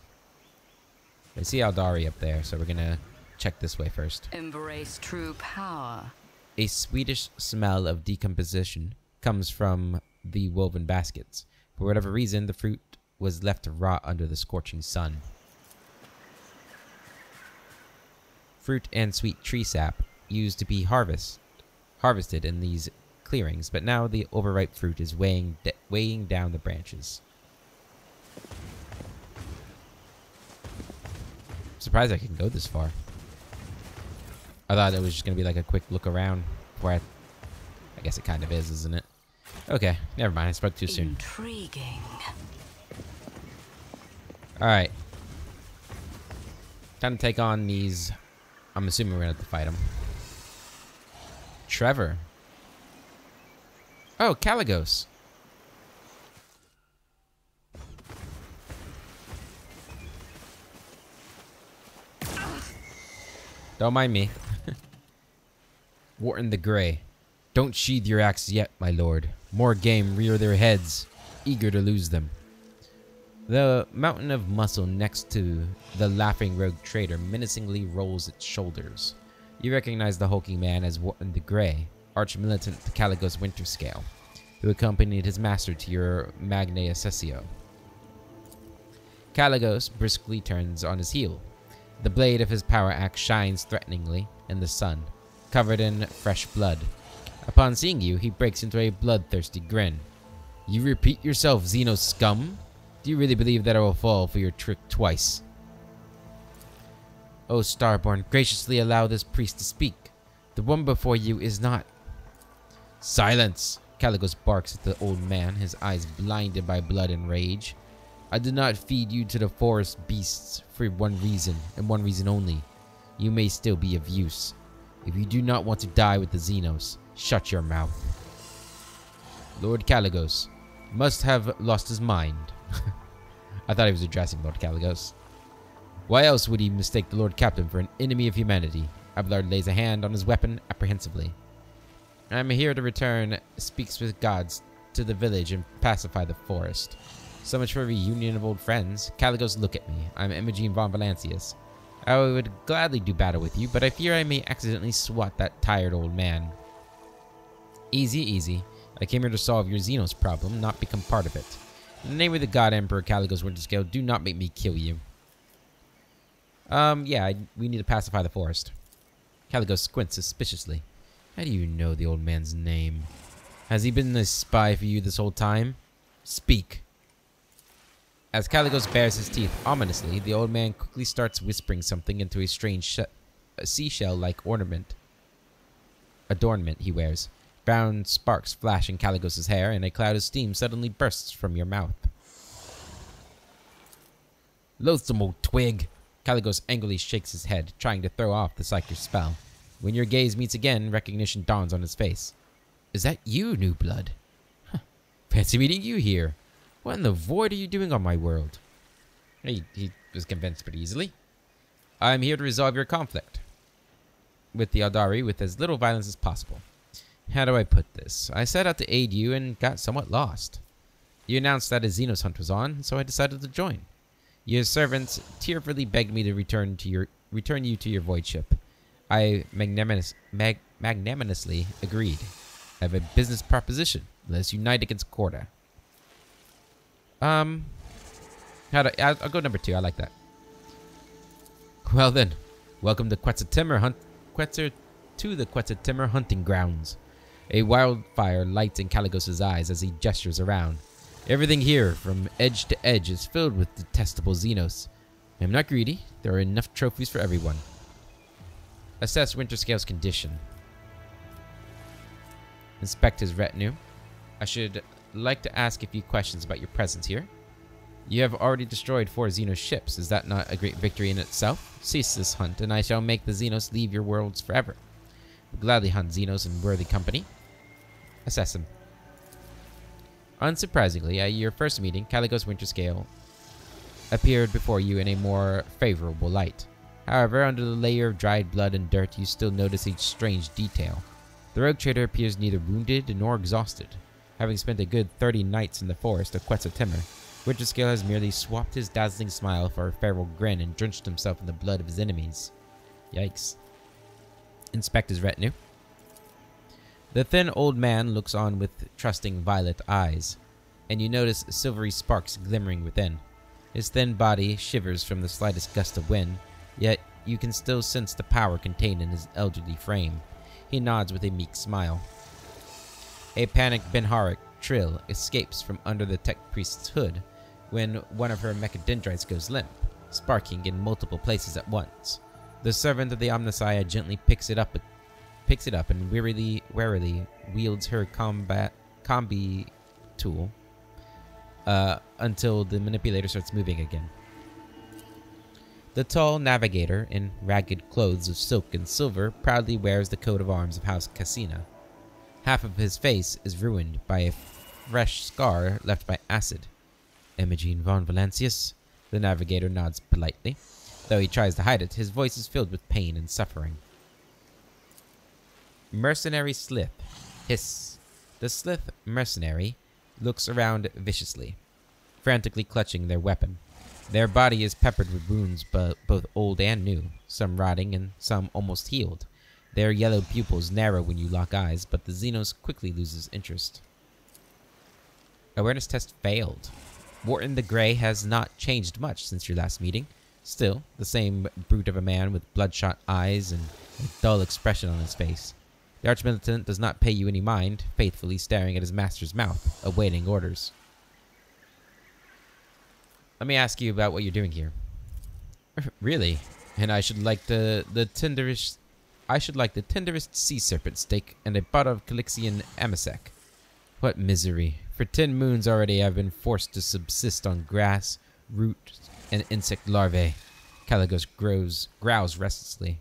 I see Aldari up there, so we're gonna check this way first. Embrace true power. A sweetish smell of decomposition comes from the woven baskets. For whatever reason, the fruit was left to rot under the scorching sun. Fruit and sweet tree sap used to be harvested in these clearings, but now the overripe fruit is weighing down the branches. I'm surprised I can go this far. I thought it was just going to be like a quick look around. Where I guess it kind of is, isn't it? Okay, never mind. I spoke too soon. Intriguing. Alright. Time to take on these. I'm assuming we're going to have to fight them. Trevor. Oh, Caligos. Don't mind me. Wharton the Grey. Don't sheathe your axe yet, my lord. More game rear their heads, eager to lose them. The mountain of muscle next to the laughing rogue trader menacingly rolls its shoulders. You recognize the hulking man as Wharton the Grey, arch-militant to Caligos Winterscale, who accompanied his master to your Magna Accessio. Caligos briskly turns on his heel. The blade of his power axe shines threateningly in the sun, covered in fresh blood. Upon seeing you, he breaks into a bloodthirsty grin. You repeat yourself, Xeno scum? Do you really believe that I will fall for your trick twice? O Starborn, graciously allow this priest to speak. The one before you is not... Silence! Caligos barks at the old man, his eyes blinded by blood and rage. I did not feed you to the forest beasts for one reason, and one reason only. You may still be of use. If you do not want to die with the Xenos, shut your mouth. Lord Caligos must have lost his mind. I thought he was addressing Lord Caligos. Why else would he mistake the Lord Captain for an enemy of humanity? Abelard lays a hand on his weapon apprehensively. I am here to return, speaks with gods, to the village and pacify the forest. So much for a reunion of old friends. Caligos, look at me. I'm Imogene von Valancius. I would gladly do battle with you, but I fear I may accidentally swat that tired old man. Easy, easy. I came here to solve your Xenos problem, not become part of it. In the name of the God Emperor Caligos Winterscale, do not make me kill you. Yeah, we need to pacify the forest. Caligos squints suspiciously. How do you know the old man's name? Has he been a spy for you this whole time? Speak. As Caligos bares his teeth ominously, the old man quickly starts whispering something into a strange seashell-like adornment he wears. Brown sparks flash in Caligos' hair, and a cloud of steam suddenly bursts from your mouth. Loathsome old twig! Caligos angrily shakes his head, trying to throw off the psychic spell. When your gaze meets again, recognition dawns on his face. Is that you, New Blood? Huh. Fancy meeting you here. What in the void are you doing on my world? He was convinced pretty easily. I am here to resolve your conflict with the Aldari with as little violence as possible. How do I put this? I set out to aid you and got somewhat lost. You announced that a Xenos hunt was on, so I decided to join. Your servants tearfully begged me to return you to your void ship. I magnanimously agreed. I have a business proposition. Let's unite against Corda. I'll go number 2. I like that. Well then, welcome to Quetza to the Quetza Temer hunting grounds. A wildfire lights in Caligos's eyes as he gestures around. Everything here, from edge to edge, is filled with detestable Xenos. I'm not greedy. There are enough trophies for everyone. Assess Winterscale's condition. Inspect his retinue. I should like to ask a few questions about your presence here. You have already destroyed 4 Xenos ships. Is that not a great victory in itself? Cease this hunt, and I shall make the Xenos leave your worlds forever. We'll gladly hunt Xenos in worthy company. Assess him. Unsurprisingly, at your first meeting, Caligos Winterscale appeared before you in a more favorable light. However, under the layer of dried blood and dirt, you still notice a strange detail. The rogue trader appears neither wounded nor exhausted. Having spent a good 30 nights in the forest of Quetza Temer, Winterscale has merely swapped his dazzling smile for a feral grin and drenched himself in the blood of his enemies. Yikes. Inspect his retinue. The thin old man looks on with trusting violet eyes, and you notice silvery sparks glimmering within. His thin body shivers from the slightest gust of wind, yet you can still sense the power contained in his elderly frame. He nods with a meek smile. A panicked Benharic trill escapes from under the tech priest's hood when one of her mechadendrites goes limp, sparking in multiple places at once. The servant of the Omnissiah gently picks it up and warily wields her combi tool until the manipulator starts moving again. The tall navigator, in ragged clothes of silk and silver, proudly wears the coat of arms of House Cassina. Half of his face is ruined by a fresh scar left by acid. Imogen von Valancius? The navigator nods politely. Though he tries to hide it, his voice is filled with pain and suffering. Mercenary Slith. Hiss. The Slith mercenary looks around viciously, frantically clutching their weapon. Their body is peppered with wounds, both old and new, some rotting and some almost healed. Their yellow pupils narrow when you lock eyes, but the Xenos quickly loses interest. Awareness test failed. Wharton the Grey has not changed much since your last meeting. Still, the same brute of a man with bloodshot eyes and a dull expression on his face. The Archmilitant does not pay you any mind, faithfully staring at his master's mouth, awaiting orders. Let me ask you about what you're doing here. Really? And I should like the tenderest sea serpent steak and a pot of Calixian amasec. What misery. For 10 moons already I've been forced to subsist on grass, root, and insect larvae. Caligos growls restlessly.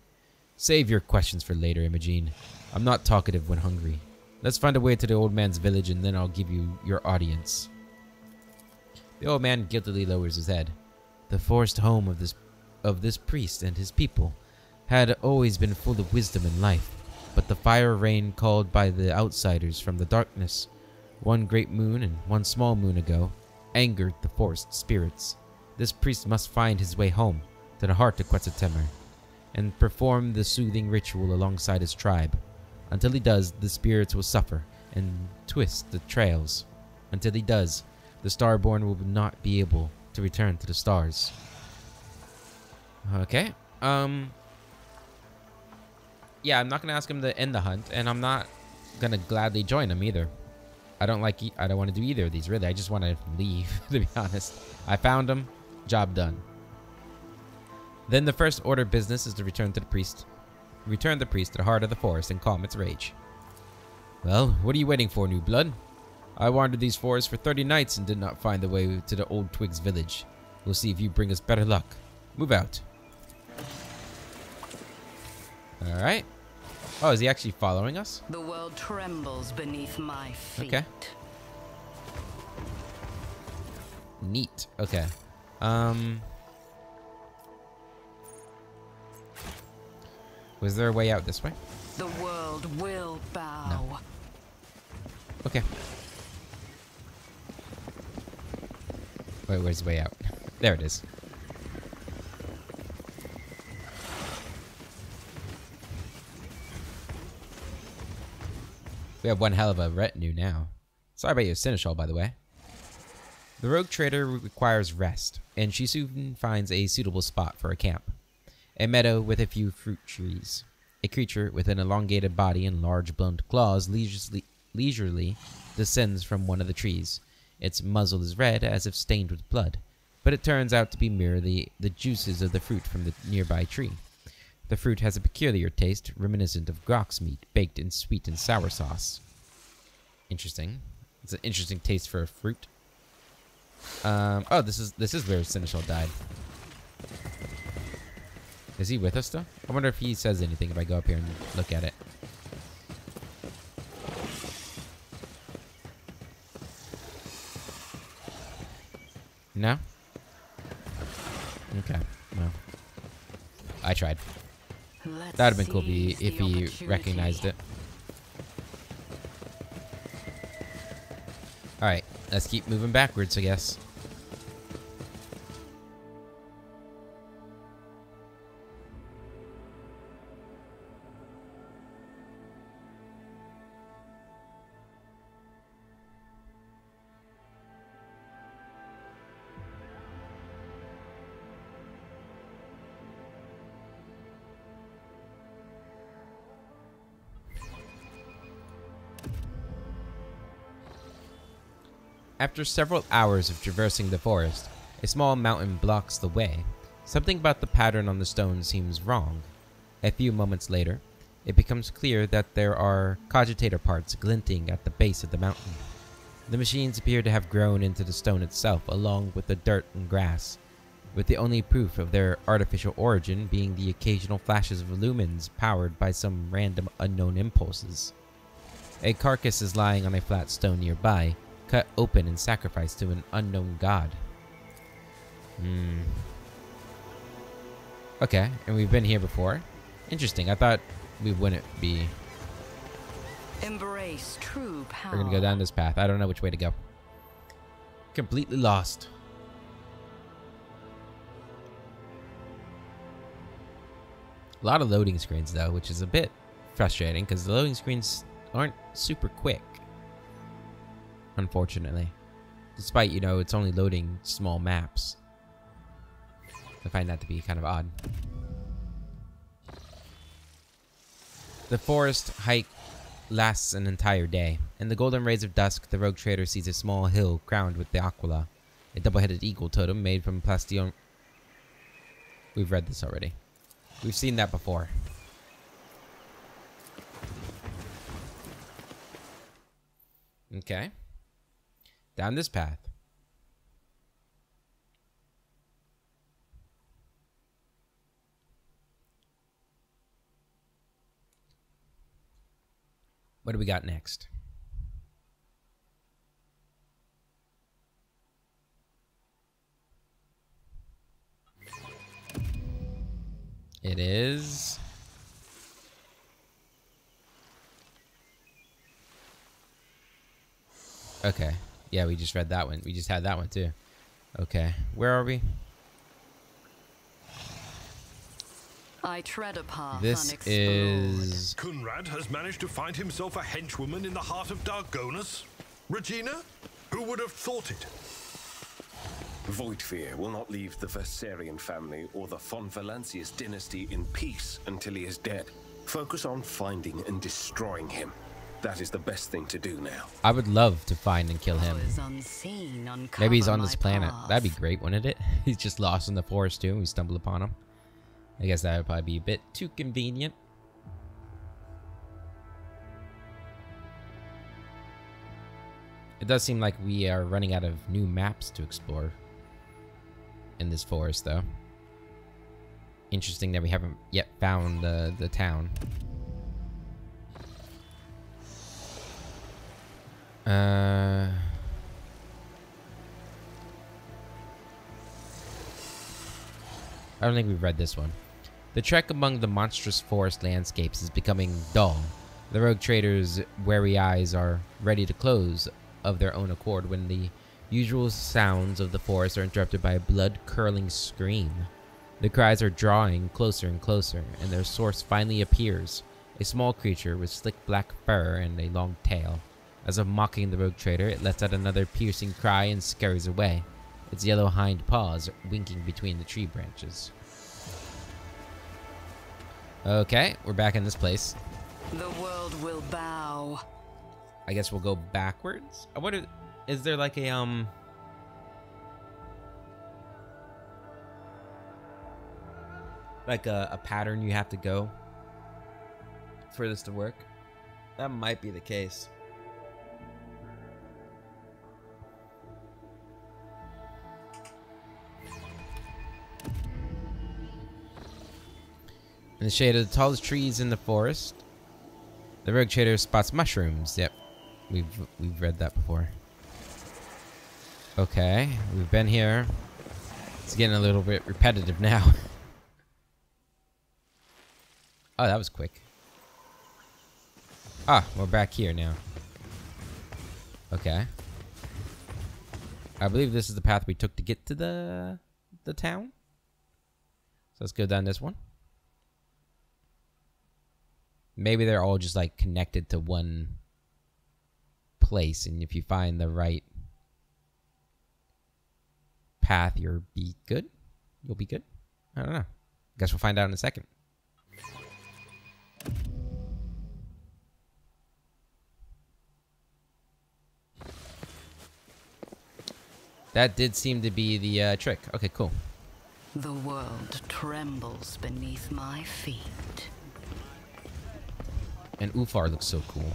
Save your questions for later, Imogen. I'm not talkative when hungry. Let's find a way to the old man's village and then I'll give you your audience. The old man guiltily lowers his head. The forest home of this priest and his people had always been full of wisdom and life, but the fire rain called by the outsiders from the darkness, one great moon and one small moon ago, angered the forest spirits. This priest must find his way home, to the heart of Quetza Temer, and perform the soothing ritual alongside his tribe. Until he does, the spirits will suffer and twist the trails. Until he does, the Starborn will not be able to return to the stars. Okay. Yeah, I'm not gonna ask him to end the hunt, and I'm not gonna gladly join him either. I don't want to do either of these, really. I just want to leave, to be honest. I found him. Job done. Then the first order of business is to return the priest to the heart of the forest and calm its rage. Well, what are you waiting for, new blood? I wandered these forests for 30 nights and did not find the way to the old Twigs village. We'll see if you bring us better luck. Move out. Alright. Oh, is he actually following us? The world trembles beneath my feet. Okay. Neat. Okay. Was there a way out this way? The world will bow. No. Okay. Wait, where's the way out? There it is. We have one hell of a retinue now. Sorry about your seneschal, by the way. The rogue trader requires rest, and she soon finds a suitable spot for a camp. A meadow with a few fruit trees. A creature with an elongated body and large blunt claws leisurely descends from one of the trees. Its muzzle is red, as if stained with blood, but it turns out to be merely the juices of the fruit from the nearby tree. The fruit has a peculiar taste, reminiscent of grox meat, baked in sweet and sour sauce. Interesting. It's an interesting taste for a fruit. Oh, this is where Seneschal died. Is he with us still? I wonder if he says anything if I go up here and look at it. No? Okay. Well, I tried. That would have been cool if he recognized it. Alright, let's keep moving backwards, I guess. After several hours of traversing the forest, a small mountain blocks the way. Something about the pattern on the stone seems wrong. A few moments later, it becomes clear that there are cogitator parts glinting at the base of the mountain. The machines appear to have grown into the stone itself, along with the dirt and grass, with the only proof of their artificial origin being the occasional flashes of lumens powered by some random unknown impulses. A carcass is lying on a flat stone nearby, cut open and sacrificed to an unknown god. Okay, and we've been here before. Interesting. I thought we wouldn't be. Embrace true power. We're gonna go down this path. I don't know which way to go. Completely lost. A lot of loading screens though, which is a bit frustrating because the loading screens aren't super quick. Unfortunately, despite, you know, it's only loading small maps. I find that to be kind of odd. The forest hike lasts an entire day. In the golden rays of dusk, the rogue trader sees a small hill crowned with the aquila, a double-headed eagle totem made from plastillon. We've read this already. We've seen that before. Okay. Down this path. What do we got next? It is... Okay. Yeah, we just read that one. We just had that one too. Okay. Where are we? I tread a path This unexplored. is... Kunrad has managed to find himself a henchwoman in the heart of Dargonus. Regina? Who would have thought it? Voidfear will not leave the Versarian family or the von Valancius dynasty in peace until he is dead. Focus on finding and destroying him. That is the best thing to do now. I would love to find and kill him. Unseen, Maybe he's on this my planet. path. That'd be great, wouldn't it? He's just lost in the forest too, and we stumble upon him. I guess that would probably be a bit too convenient. It does seem like we are running out of new maps to explore in this forest, though. Interesting that we haven't yet found the town. I don't think we've read this one. The trek among the monstrous forest landscapes is becoming dull. The rogue trader's wary eyes are ready to close of their own accord when the usual sounds of the forest are interrupted by a blood-curdling scream. The cries are drawing closer and closer, and their source finally appears, a small creature with slick black fur and a long tail. As if mocking the rogue trader, it lets out another piercing cry and scurries away, its yellow hind paws winking between the tree branches. Okay, we're back in this place. The world will bow. I guess we'll go backwards. I wonder, is there like a pattern you have to go for this to work? That might be the case. In the shade of the tallest trees in the forest, the rogue trader spots mushrooms. Yep, we've read that before. Okay, we've been here. It's getting a little bit repetitive now. Oh, that was quick. Ah, we're back here now. Okay. I believe this is the path we took to get to the town. So let's go down this one. Maybe they're all just like connected to one place, and if you find the right path, you'll be good. You'll be good. I don't know. Guess we'll find out in a second. That did seem to be the trick. Okay, cool. The world trembles beneath my feet. And Ufar looks so cool.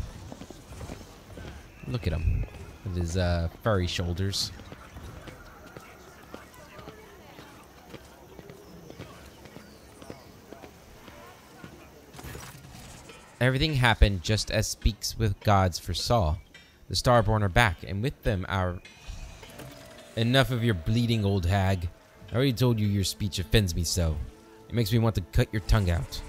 Look at him with his furry shoulders. Everything happened just as Speaks with Gods foresaw. The Starborn are back, and with them our... Enough of your bleeding old hag. I already told you your speech offends me so. It makes me want to cut your tongue out.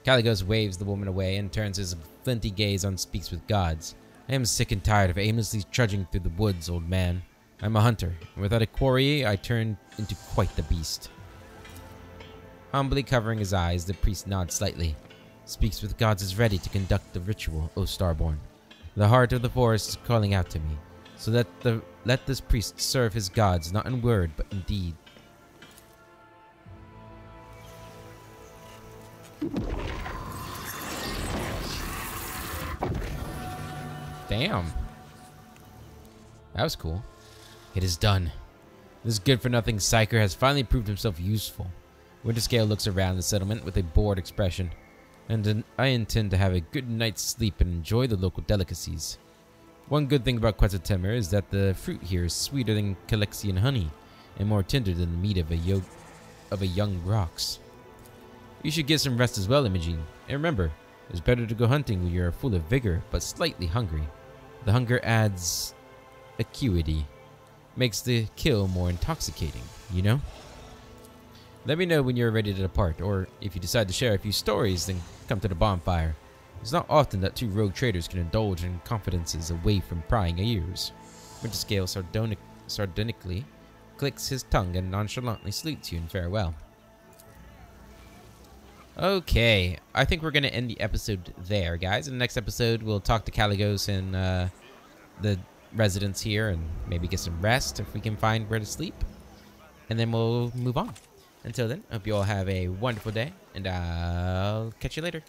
Caligos waves the woman away and turns his flinty gaze on Speaks with Gods. I am sick and tired of aimlessly trudging through the woods, old man. I'm a hunter, and without a quarry, I turn into quite the beast. Humbly covering his eyes, the priest nods slightly. Speaks with Gods is ready to conduct the ritual, O Starborn. The heart of the forest is calling out to me. So let this priest serve his gods, not in word, but in deed. Damn. That was cool. It is done. This good-for-nothing psyker has finally proved himself useful. Winterscale looks around the settlement with a bored expression. And I intend to have a good night's sleep and enjoy the local delicacies. One good thing about Quetza Temer is that the fruit here is sweeter than Calexian honey and more tender than the meat of a young rox. You should get some rest as well, Imogene. And remember, it's better to go hunting when you're full of vigor but slightly hungry. The hunger adds acuity, makes the kill more intoxicating, you know? Let me know when you're ready to depart, or if you decide to share a few stories, then come to the bonfire. It's not often that two rogue traders can indulge in confidences away from prying ears. Winterscale sardonically clicks his tongue and nonchalantly salutes you in farewell. Okay, I think we're going to end the episode there, guys. In the next episode, we'll talk to Caligos and the residents here and maybe get some rest if we can find where to sleep. And then we'll move on. Until then, I hope you all have a wonderful day, and I'll catch you later.